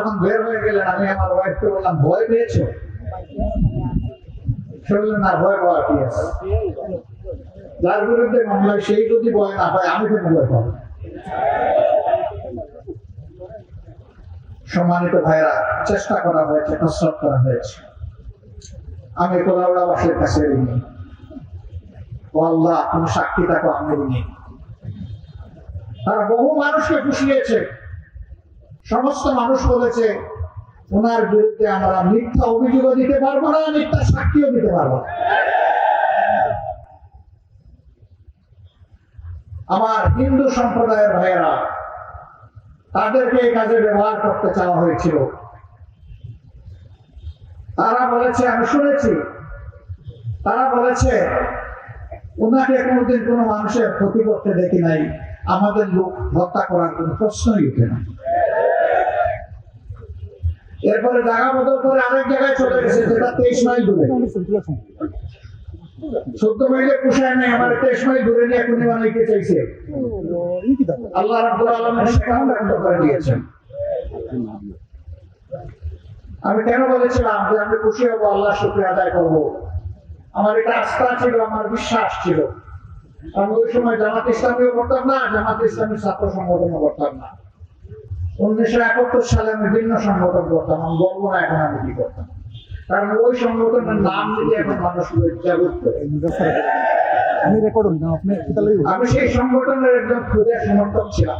যখন বের হয়ে গেলেন, আমি আমার ওয়াইফকে বললাম, ভয় পেয়েছো? শুনলেন না, ভয় পাওয়া কি আছে? যার বিরুদ্ধে মামলা সেই যদি ভয় না হয়, আমি কেন ভয় পাবো? সম্মানিত ভাইরা, চেষ্টা করা হয়েছে, কসরত করা হয়েছে। আমি কোলাউড়াবাসীর কাছে ঋণী। ও আল্লাহ, তুমি সাক্ষী থাকো, আমি ঋণী। তারা বহু মানুষকে পুষিয়েছে। সমস্ত মানুষ বলেছে ওনার বিরুদ্ধে আমরা মিথ্যা অভিযোগও দিতে পারবো না, মিথ্যা সাক্ষীও দিতে পারবো না। আমার হিন্দু সম্প্রদায়ের ভাইয়েরা, তাদেরকে এই কাজে ব্যবহার করতে চাওয়া হয়েছিল। তারা বলেছে, আমি শুনেছি, তারা বলেছে ওনাকে কোনোদিন কোনো মানুষের ক্ষতি করতে দেখি নাই, আমাদের লোক হত্যা করার কোনো প্রশ্নই উঠে না। এরপরে জায়গা বদল করে আরেক জায়গায় চলে গেছে, যেটা 23 মাইল দূরে। 14 মাইলে পুষায় নাই, আমার 23 মাইল দূরে নিয়ে কোনি বানাইতে চাইছে। আল্লাহ রাব্বুল আলামিন সেখানে বন্ধ করে দিয়েছেন। আমি কেন বলেছিলাম যে আমি খুশি হবো, আল্লাহ শুকরিয়া আদায় করবো? আমার এটা আস্থা ছিল, আমার বিশ্বাস ছিল। আমি ওই সময় জামাত ইসলামীও করতাম না, জামাত ইসলামী ছাত্র সংগঠনও করতাম না। 1971 সালে আমি ভিন্ন সংগঠন করতাম। আমি বলবো না এখন আমি কি করতাম, কারণ ওই সংগঠনের নাম যদি এখন মানুষ জাগরুক করে। আমি সেই সংগঠনের একজন খুদে সমর্থক ছিলাম।